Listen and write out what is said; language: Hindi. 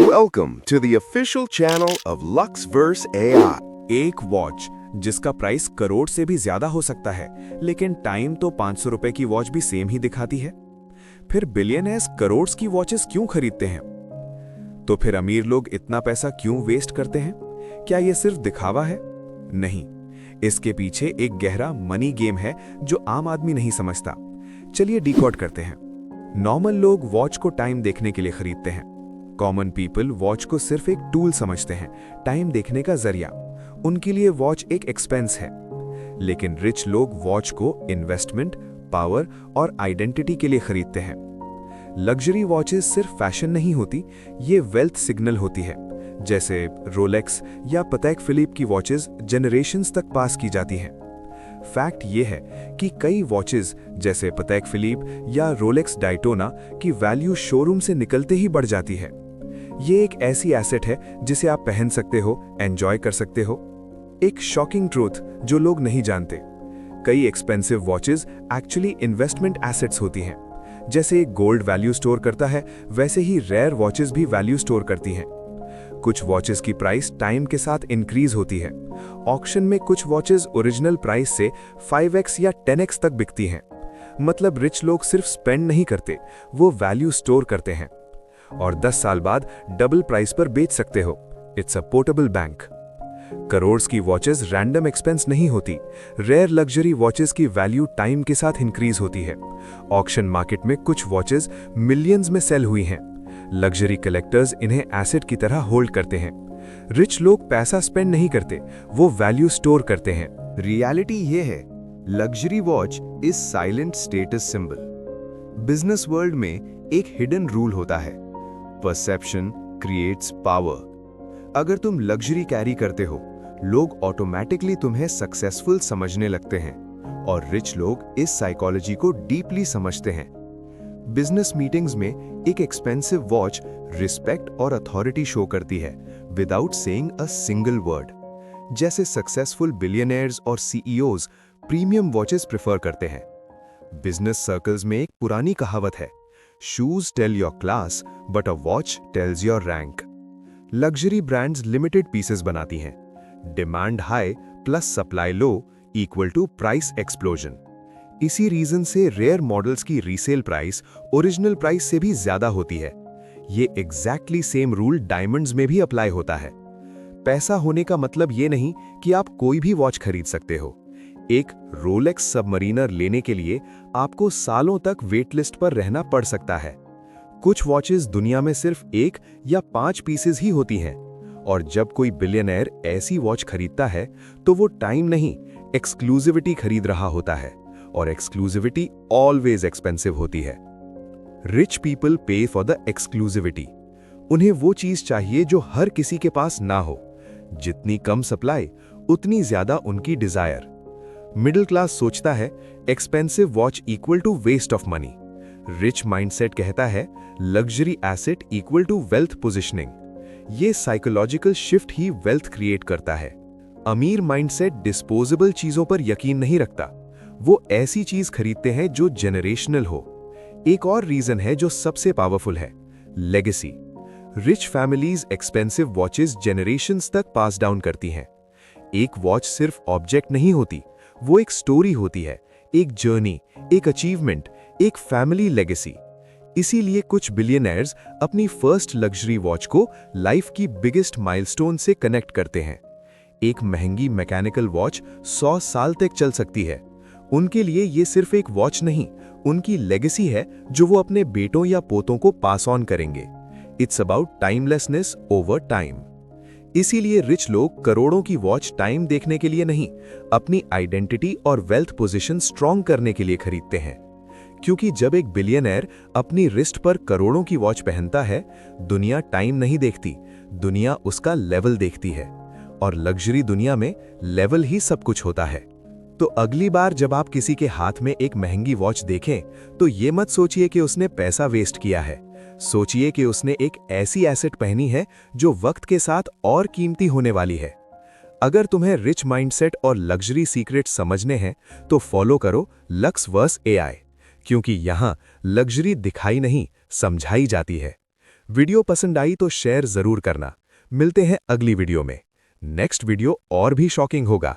Welcome to the official channel of Luxverse AI. एक वॉच जिसका प्राइस करोड़ से भी ज्यादा हो सकता है, लेकिन टाइम तो 500 रुपए की वॉच भी सेम ही दिखाती है। फिर बिलियनर्स करोड़ की वॉचेस क्यों खरीदते हैं? तो फिर अमीर लोग इतना पैसा क्यों वेस्ट करते हैं? क्या यह सिर्फ दिखावा है? नहीं, इसके पीछे एक गहरा मनी गेम है जो आम आदमी नहीं समझता। चलिए डिकोड करते हैं। नॉर्मल लोग वॉच को टाइम देखने के लिए खरीदते हैं। कॉमन पीपल वॉच को सिर्फ एक टूल समझते हैं, टाइम देखने का जरिया। उनके लिए वॉच एक एक्सपेंस है। लेकिन रिच लोग वॉच को इन्वेस्टमेंट, पावर और आइडेंटिटी के लिए खरीदते हैं। लग्जरी वॉचेस सिर्फ फैशन नहीं होती, ये वेल्थ सिग्नल होती है। जैसे रोलेक्स या पतैक फिलिप की वॉचेस जनरेशंस तक पास की जाती हैं। फैक्ट ये है कि कई वॉचेस जैसे पतैक फिलिप या रोलेक्स डायटोना की वैल्यू शोरूम से निकलते ही बढ़ जाती है। ये एक ऐसी एसेट है जिसे आप पहन सकते हो, एंजॉय कर सकते हो। एक शॉकिंग ट्रूथ जो लोग नहीं जानते, कई expensive watches actually investment assets होती हैं। जैसे एक गोल्ड वैल्यू स्टोर करता है, वैसे ही रेयर वॉचेस भी वैल्यू स्टोर करती हैं। कुछ वॉचेस की प्राइस टाइम के साथ इंक्रीज होती है। ऑक्शन में कुछ वॉचेस ओरिजिनल प्राइस से 5x या 10x तक बिकती हैं। मतलब रिच लोग सिर्फ स्पेंड नहीं करते, वो वैल्यू स्टोर करते हैं और 10 साल बाद डबल प्राइस पर बेच सकते हो। It's a portable bank. Crore की वॉचेस रैंडम एक्सपेंस नहीं होती। रेयर लग्जरी वॉचेस की वैल्यू टाइम के साथ इंक्रीज होती है। ऑक्शन मार्केट में कुछ वॉचेस मिलियंस में सेल हुई हैं। लग्जरी कलेक्टर्स इन्हें एसेट की तरह होल्ड करते हैं। रिच लोग पैसा स्पेंड नहीं करते, वो वैल्यू स्टोर करते हैं। रियलिटी ये है, luxury watch is silent status symbol. Business world में एक हिडन रूल होता है, परसेप्शन क्रिएट्स पावर। अगर तुम लग्जरी कैरी करते हो, लोग ऑटोमेटिकली तुम्हें सक्सेसफुल समझने लगते हैं और रिच लोग इस साइकोलॉजी को डीपली समझते हैं। बिजनेस मीटिंग्स में एक एक्सपेंसिव वॉच रिस्पेक्ट और अथॉरिटी शो करती है without saying a single word. जैसे सक्सेसफुल बिलियनर्स और सीईओज प्रीमियम वॉचेस प्रेफर करते हैं। बिजनेस सर्कल्स में एक पुरानी कहावत है, shoes tell your class but a watch tells your rank. Luxury brands limited pieces बनाती हैं। Demand high plus supply low equal to price explosion. इसी रीजन से रेयर मॉडल्स की रीसेल प्राइस ओरिजिनल प्राइस से भी ज्यादा होती है। ये एग्जैक्टली सेम रूल डायमंड्स में भी अप्लाई होता है। पैसा होने का मतलब ये नहीं कि आप कोई भी वॉच खरीद सकते हो। एक रोलेक्स सबमरीनर लेने के लिए आपको सालों तक वेट लिस्ट पर रहना पड़ सकता है। कुछ वॉचेस दुनिया में सिर्फ 1 या 5 पीसेस ही होती हैं और जब कोई बिलियनर ऐसी वॉच खरीदता है तो वो टाइम नहीं, एक्सक्लूसिविटी खरीद रहा होता है और एक्सक्लूसिविटी ऑलवेज एक्सपेंसिव होती है। रिच पीपल पे फॉर द एक्सक्लूसिविटी। उन्हें वो चीज चाहिए जो हर किसी के पास ना हो। जितनी कम सप्लाई उतनी ज्यादा उनकी डिजायर। मिडिल क्लास सोचता है expensive watch equal to waste of money. Rich mindset कहता है luxury asset equal to wealth positioning. ये साइकोलॉजिकल शिफ्ट ही वेल्थ क्रिएट करता है। अमीर माइंडसेट डिस्पोजेबल चीजों पर यकीन नहीं रखता, वो ऐसी चीज खरीदते हैं जो जेनरेशनल हो। एक और रीजन है जो सबसे पावरफुल है, legacy. Rich families expensive watches generations तक पास डाउन करती हैं। एक वॉच सिर्फ ऑब्जेक्ट नहीं होती, वो एक स्टोरी होती है, एक जर्नी, एक अचीवमेंट, एक फैमिली लेगेसी। इसीलिए कुछ बिलियनर्स अपनी फर्स्ट लग्जरी वॉच को लाइफ की बिगेस्ट माइलस्टोन से कनेक्ट करते हैं। एक महंगी मैकेनिकल वॉच 100 साल तक चल सकती है। उनके लिए ये सिर्फ एक वॉच नहीं, उनकी लेगेसी है जो वो अपने बेटों या पोतों को पास ऑन करेंगे। It's about timelessness over time. इसीलिए रिच लोग करोड़ों की वॉच टाइम देखने के लिए नहीं, अपनी आइडेंटिटी और वेल्थ पोजीशन स्ट्रॉन्ग करने के लिए खरीदते हैं। क्योंकि जब एक बिलियनर अपनी रिस्ट पर करोड़ों की वॉच पहनता है, दुनिया टाइम नहीं देखती, दुनिया उसका लेवल देखती है। और लग्जरी दुनिया में लेवल ही सब कुछ होता है। तो अगली बार जब आप किसी के हाथ में एक महंगी वॉच देखें, तो ये मत सोचिए कि उसने पैसा वेस्ट किया है। सोचिए कि उसने एक ऐसी एसेट पहनी है जो वक्त के साथ और कीमती होने वाली है। अगर तुम्हें रिच माइंडसेट और लग्जरी सीक्रेट समझने हैं तो फॉलो करो लक्सवर्स एआई, क्योंकि यहां लग्जरी दिखाई नहीं, समझाई जाती है। वीडियो पसंद आई तो शेयर जरूर करना। मिलते हैं अगली वीडियो में। नेक्स्ट वीडियो और भी शॉकिंग होगा।